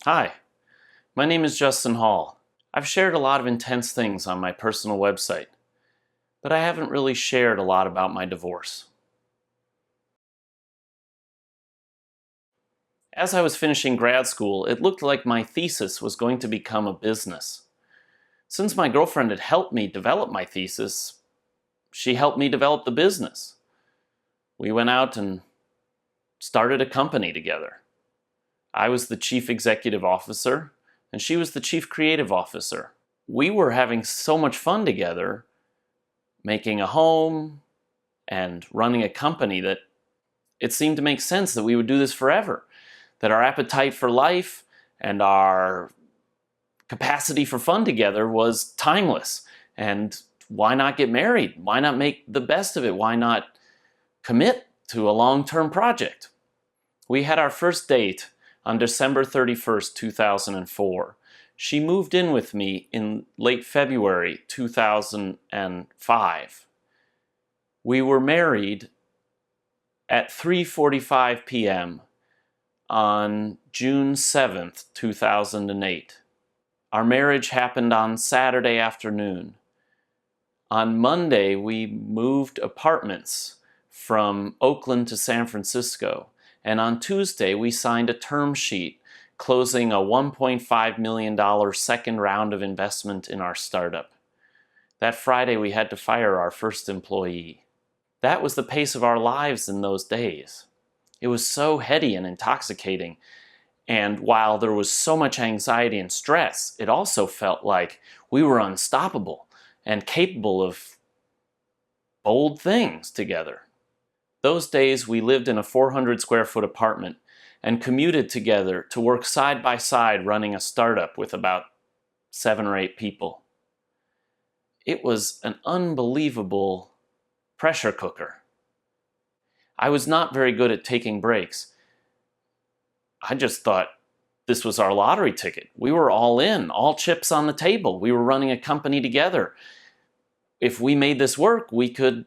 Hi, my name is Justin Hall. I've shared a lot of intense things on my personal website, but I haven't really shared a lot about my divorce. As I was finishing grad school, it looked like my thesis was going to become a business. Since my girlfriend had helped me develop my thesis, she helped me develop the business. We went out and started a company together. I was the chief executive officer, and she was the chief creative officer. We were having so much fun together, making a home and running a company, that it seemed to make sense that we would do this forever, that our appetite for life and our capacity for fun together was timeless. And why not get married? Why not make the best of it? Why not commit to a long-term project? We had our first date on December 31st, 2004. She moved in with me in late February 2005. We were married at 3:45 p.m. on June 7th, 2008. Our marriage happened on Saturday afternoon. On Monday, we moved apartments from Oakland to San Francisco. And on Tuesday, we signed a term sheet closing a $1.5 million second round of investment in our startup. That Friday, we had to fire our first employee. That was the pace of our lives in those days. It was so heady and intoxicating. And while there was so much anxiety and stress, it also felt like we were unstoppable and capable of bold things together. Those days, we lived in a 400 square foot apartment and commuted together to work side by side running a startup with about 7 or 8 people. It was an unbelievable pressure cooker. I was not very good at taking breaks. I just thought this was our lottery ticket. We were all in, all chips on the table. We were running a company together. If we made this work, we could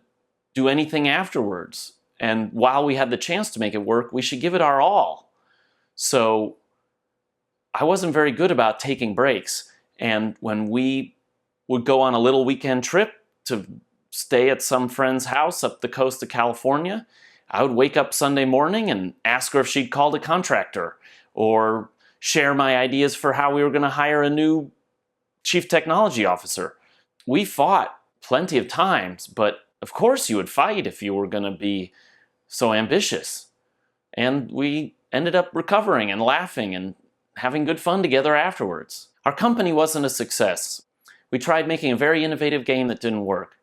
do anything afterwards. And while we had the chance to make it work, we should give it our all. So I wasn't very good about taking breaks. And when we would go on a little weekend trip to stay at some friend's house up the coast of California, I would wake up Sunday morning and ask her if she'd called a contractor, or share my ideas for how we were going to hire a new chief technology officer. We fought plenty of times, but of course you would fight if you were going to be so ambitious. And we ended up recovering and laughing and having good fun together afterwards. Our company wasn't a success. We tried making a very innovative game that didn't work.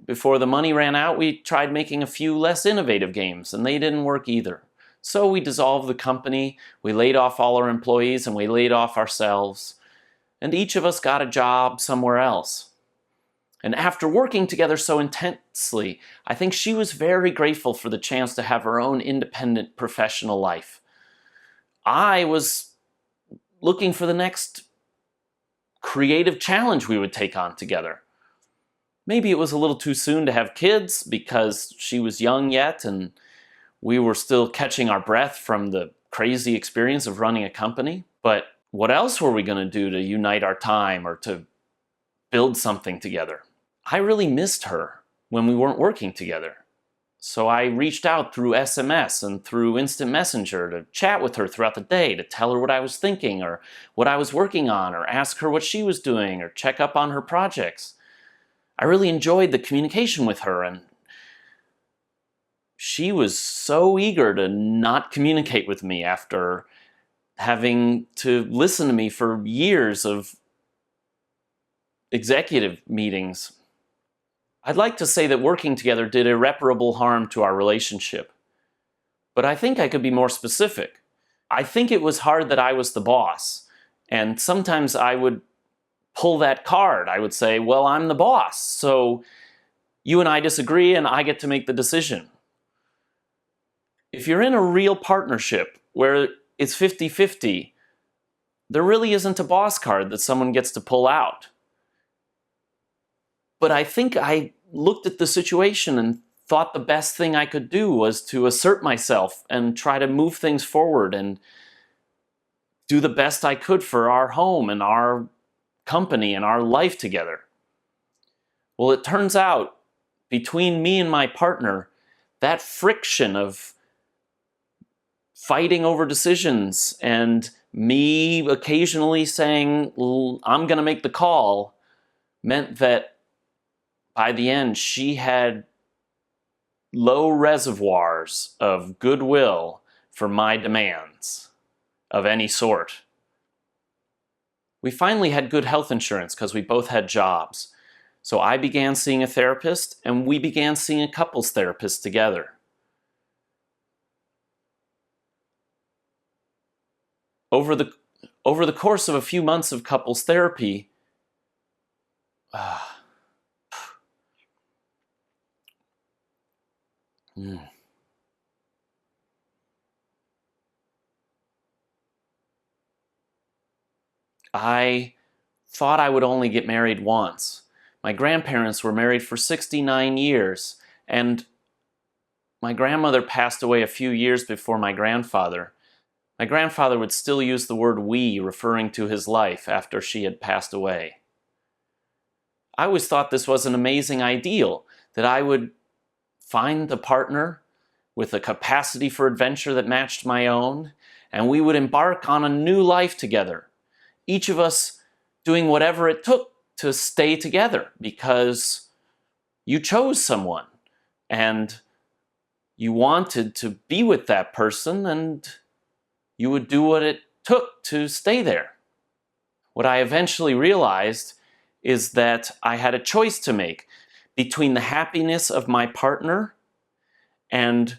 Before the money ran out, we tried making a few less innovative games, and they didn't work either. So we dissolved the company, we laid off all our employees, and we laid off ourselves. And each of us got a job somewhere else. And after working together so intensely, I think she was very grateful for the chance to have her own independent professional life. I was looking for the next creative challenge we would take on together. Maybe it was a little too soon to have kids because she was young yet and we were still catching our breath from the crazy experience of running a company. But what else were we going to do to unite our time or to build something together? I really missed her when we weren't working together. So I reached out through SMS and through Instant Messenger to chat with her throughout the day, to tell her what I was thinking or what I was working on, or ask her what she was doing or check up on her projects. I really enjoyed the communication with her, and she was so eager to not communicate with me after having to listen to me for years of executive meetings. I'd like to say that working together did irreparable harm to our relationship, but I think I could be more specific. I think it was hard that I was the boss, and sometimes I would pull that card. I would say, well, I'm the boss, so you and I disagree and I get to make the decision. If you're in a real partnership where it's 50-50, there really isn't a boss card that someone gets to pull out. But I think I looked at the situation and thought the best thing I could do was to assert myself and try to move things forward and do the best I could for our home and our company and our life together. Well, it turns out between me and my partner, that friction of fighting over decisions and me occasionally saying, I'm going to make the call, meant that by the end, she had low reservoirs of goodwill for my demands of any sort. We finally had good health insurance because we both had jobs. So I began seeing a therapist, and we began seeing a couples therapist together. Over the course of a few months of couples therapy, I thought I would only get married once. My grandparents were married for 69 years, and my grandmother passed away a few years before my grandfather. My grandfather would still use the word we, referring to his life after she had passed away. I always thought this was an amazing ideal, that I would find a partner with a capacity for adventure that matched my own, and we would embark on a new life together, each of us doing whatever it took to stay together because you chose someone and you wanted to be with that person, and you would do what it took to stay there. What I eventually realized is that I had a choice to make between the happiness of my partner and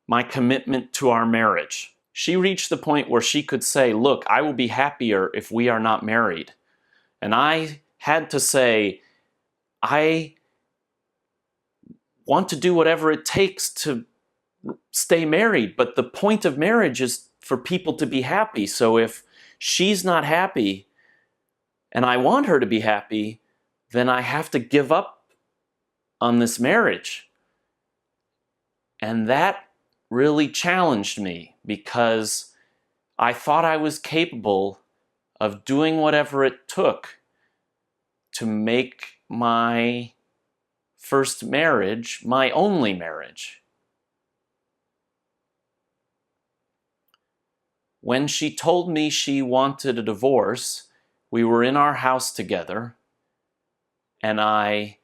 my commitment to our marriage. She reached the point where she could say, look, I will be happier if we are not married. And I had to say, I want to do whatever it takes to stay married, but the point of marriage is for people to be happy. So if she's not happy and I want her to be happy, then I have to give up on this marriage. And that really challenged me because I thought I was capable of doing whatever it took to make my first marriage my only marriage. When she told me she wanted a divorce, we were in our house together, and I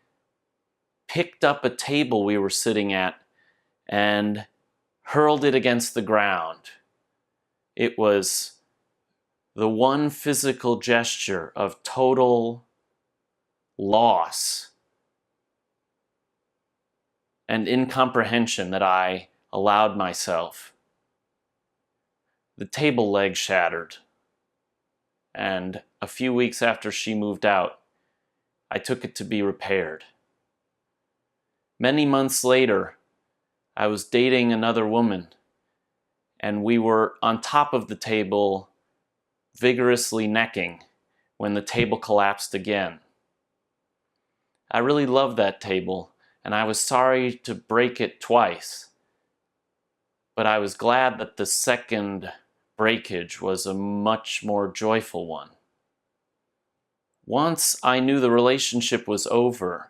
picked up a table we were sitting at and hurled it against the ground. It was the one physical gesture of total loss and incomprehension that I allowed myself. The table leg shattered, and a few weeks after she moved out, I took it to be repaired. Many months later, I was dating another woman, and we were on top of the table, vigorously necking, when the table collapsed again. I really loved that table, and I was sorry to break it twice, but I was glad that the second breakage was a much more joyful one. Once I knew the relationship was over,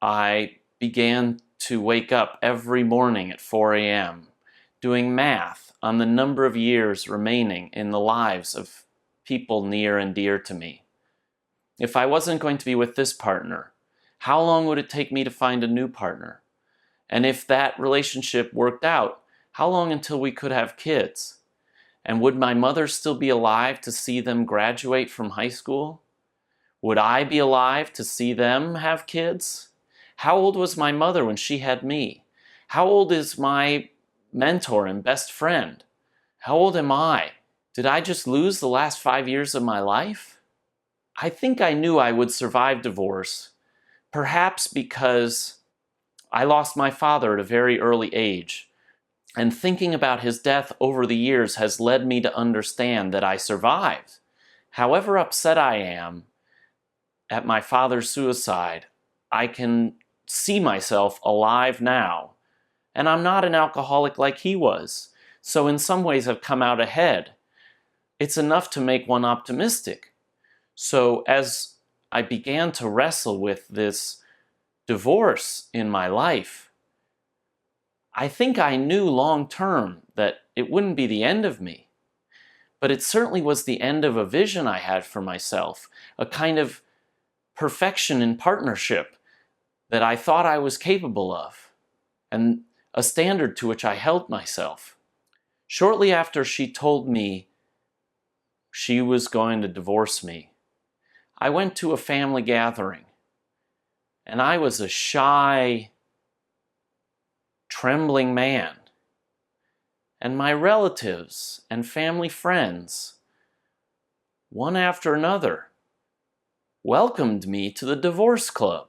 I began to wake up every morning at 4 a.m., doing math on the number of years remaining in the lives of people near and dear to me. If I wasn't going to be with this partner, how long would it take me to find a new partner? And if that relationship worked out, how long until we could have kids? And would my mother still be alive to see them graduate from high school? Would I be alive to see them have kids? How old was my mother when she had me? How old is my mentor and best friend? How old am I? Did I just lose the last 5 years of my life? I think I knew I would survive divorce, perhaps because I lost my father at a very early age. And thinking about his death over the years has led me to understand that I survived. However upset I am at my father's suicide, I can see myself alive now. And I'm not an alcoholic like he was. So in some ways I've come out ahead. it's enough to make one optimistic. So as I began to wrestle with this divorce in my life, I think I knew long term that it wouldn't be the end of me, but it certainly was the end of a vision I had for myself, a kind of perfection in partnership that I thought I was capable of, and a standard to which I held myself. Shortly after she told me she was going to divorce me, I went to a family gathering, and I was a shy, trembling man. And my relatives and family friends, one after another, welcomed me to the divorce club.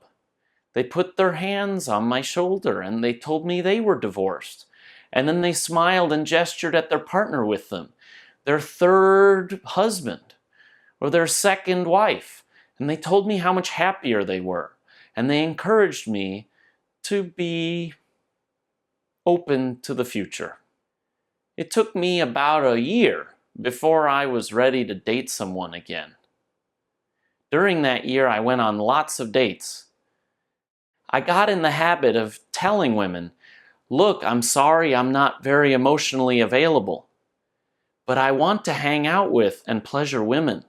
They put their hands on my shoulder and they told me they were divorced. And then they smiled and gestured at their partner with them, their third husband or their second wife. And they told me how much happier they were. And they encouraged me to be open to the future. It took me about a year before I was ready to date someone again. During that year, I went on lots of dates. I got in the habit of telling women, look, I'm sorry I'm not very emotionally available, but I want to hang out with and pleasure women.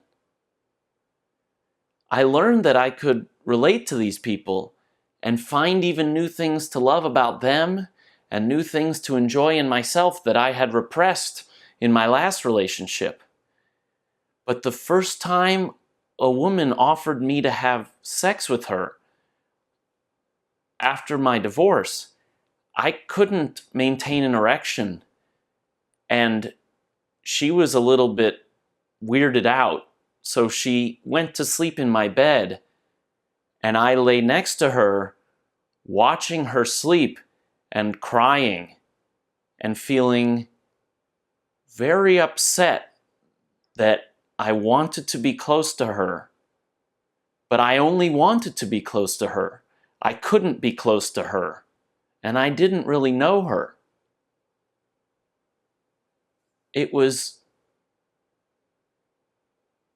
I learned that I could relate to these people and find even new things to love about them and new things to enjoy in myself that I had repressed in my last relationship. But the first time a woman offered me to have sex with her after my divorce, I couldn't maintain an erection, and she was a little bit weirded out. So she went to sleep in my bed, and I lay next to her, watching her sleep and crying and feeling very upset that I wanted to be close to her, but I only wanted to be close to her. I couldn't be close to her, and I didn't really know her. It was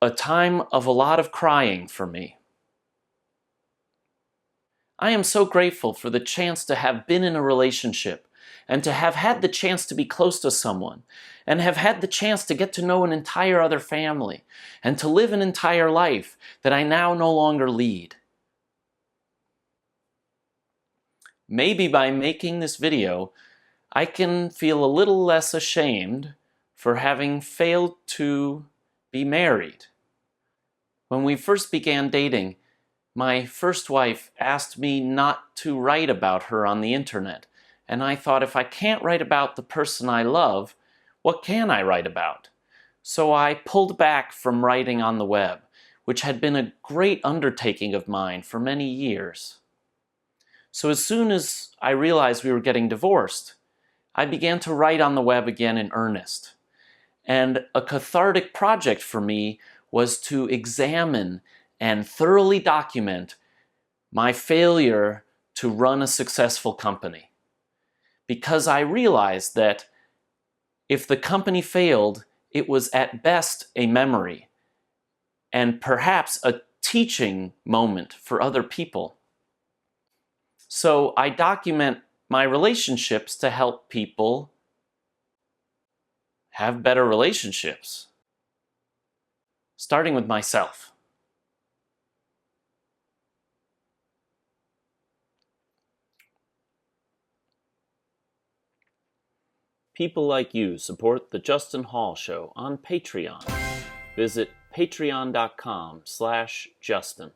a time of a lot of crying for me. I am so grateful for the chance to have been in a relationship and to have had the chance to be close to someone and have had the chance to get to know an entire other family and to live an entire life that I now no longer lead. Maybe by making this video, I can feel a little less ashamed for having failed to be married. When we first began dating, my first wife asked me not to write about her on the internet, and I thought, if I can't write about the person I love, what can I write about? So I pulled back from writing on the web, which had been a great undertaking of mine for many years. So as soon as I realized we were getting divorced, I began to write on the web again in earnest. And a cathartic project for me was to examine and thoroughly document my failure to run a successful company. Because I realized that if the company failed, it was at best a memory and perhaps a teaching moment for other people. So I document my relationships to help people have better relationships, starting with myself. People like you support The Justin Hall Show on Patreon. Visit patreon.com/Justin.